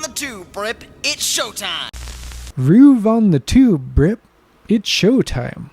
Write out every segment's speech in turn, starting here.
on the tube, Brip. It's showtime. Roov on the tube, Brip. It's showtime.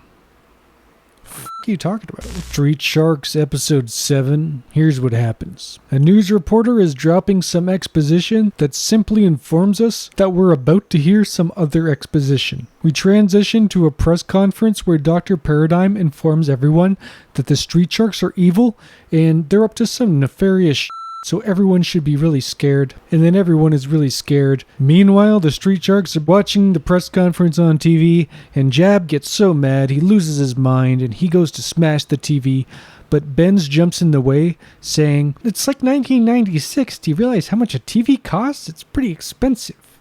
What are you talking about? Street Sharks episode 7. Here's what happens. A news reporter is dropping some exposition that simply informs us that we're about to hear some other exposition. We transition to a press conference where Dr. Paradigm informs everyone that the Street Sharks are evil and they're up to some nefarious so everyone should be really scared. And then everyone is really scared. Meanwhile, the Street Sharks are watching the press conference on TV, and Jab gets so mad he loses his mind and he goes to smash the TV. But Benz jumps in the way, saying, "It's like 1996. Do you realize how much a TV costs? It's pretty expensive.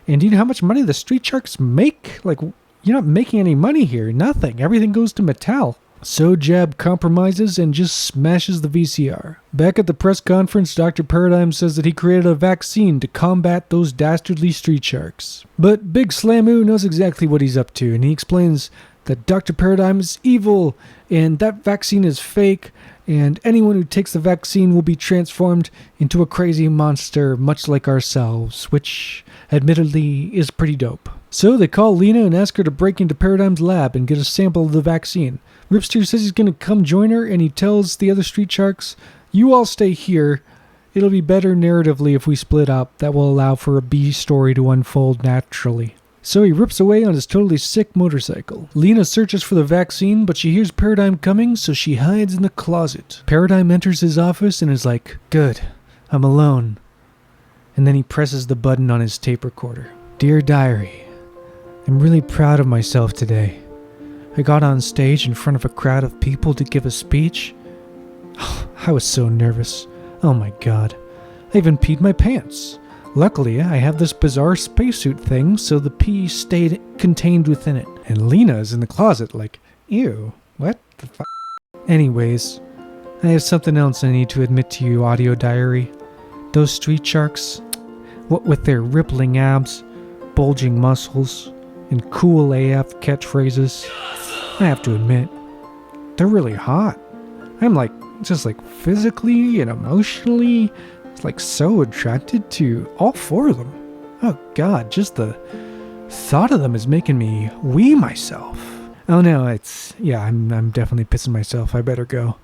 And do you know how much money the Street Sharks make? Like, you're not making any money here. Nothing. Everything goes to Mattel." So Jab compromises and just smashes the VCR. Back at the press conference, Dr. Paradigm says that he created a vaccine to combat those dastardly Street Sharks. But Big Slamoo knows exactly what he's up to, and he explains that Dr. Paradigm is evil, and that vaccine is fake, and anyone who takes the vaccine will be transformed into a crazy monster, much like ourselves, which, admittedly, is pretty dope. So they call Lena and ask her to break into Paradigm's lab and get a sample of the vaccine. Ripster says he's going to come join her, and he tells the other Street Sharks, "You all stay here. It'll be better narratively if we split up. That will allow for a B story to unfold naturally." So he rips away on his totally sick motorcycle. Lena searches for the vaccine, but she hears Paradigm coming, so she hides in the closet. Paradigm enters his office and is like, "Good, I'm alone." And then he presses the button on his tape recorder. "Dear Diary, I'm really proud of myself today. I got on stage in front of a crowd of people to give a speech. I was so nervous. Oh my god. I even peed my pants. Luckily, I have this bizarre spacesuit thing, so the pee stayed contained within it." And Lena is in the closet like, "Ew, what the fuck?" Anyways, I have something else I need to admit to you, Audio Diary. Those Street Sharks, what with their rippling abs, bulging muscles, and cool AF catchphrases, I have to admit, they're really hot. I'm just physically and emotionally, so attracted to all four of them. Oh god, just the thought of them is making me wee myself. Oh no, I'm definitely pissing myself. I better go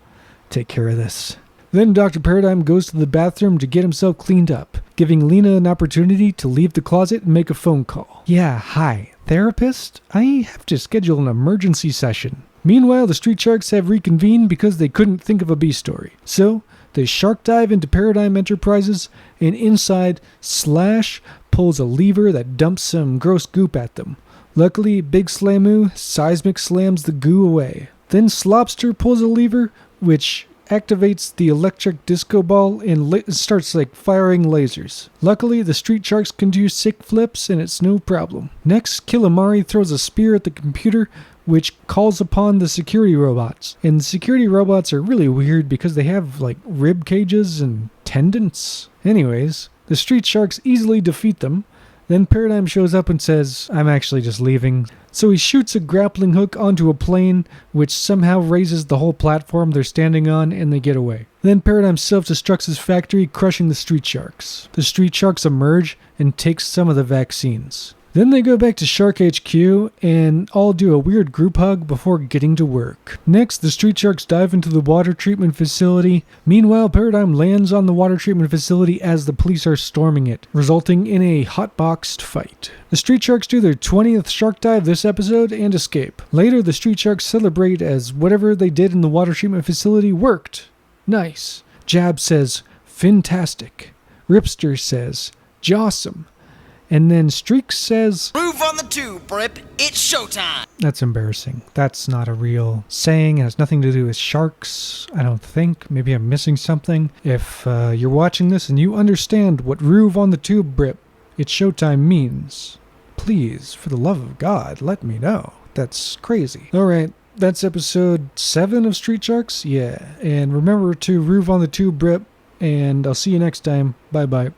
take care of this. Then Dr. Paradigm goes to the bathroom to get himself cleaned up, giving Lena an opportunity to leave the closet and make a phone call. "Yeah, hi, therapist? I have to schedule an emergency session." Meanwhile, the Street Sharks have reconvened because they couldn't think of a B story. So, they shark dive into Paradigm Enterprises, and inside, Slash pulls a lever that dumps some gross goop at them. Luckily, Big Slamoo seismic slams the goo away. Then Slopster pulls a lever, which activates the electric disco ball and starts firing lasers. Luckily, the Street Sharks can do sick flips and it's no problem. Next, Killamari throws a spear at the computer, which calls upon the security robots. And the security robots are really weird because they have rib cages and tendons. Anyways, the Street Sharks easily defeat them. Then Paradigm shows up and says, "I'm actually just leaving." So he shoots a grappling hook onto a plane, which somehow raises the whole platform they're standing on, and they get away. Then Paradigm self-destructs his factory, crushing the Street Sharks. The Street Sharks emerge and take some of the vaccines. Then they go back to Shark HQ and all do a weird group hug before getting to work. Next, the Street Sharks dive into the water treatment facility. Meanwhile, Paradigm lands on the water treatment facility as the police are storming it, resulting in a hotboxed fight. The Street Sharks do their 20th shark dive this episode and escape. Later, the Street Sharks celebrate as whatever they did in the water treatment facility worked. Nice. Jab says, "Fantastic." Ripster says, "Jawsome." And then Streak says, "Move on the tube, Brip. It's showtime." That's embarrassing. That's not a real saying. It has nothing to do with sharks, I don't think. Maybe I'm missing something. If you're watching this and you understand what Roov on the tube, Brip, it's showtime means, please, for the love of God, let me know. That's crazy. Alright, that's episode 7 of Street Sharks. Yeah, and remember to Roov on the tube, Brip, and I'll see you next time. Bye-bye.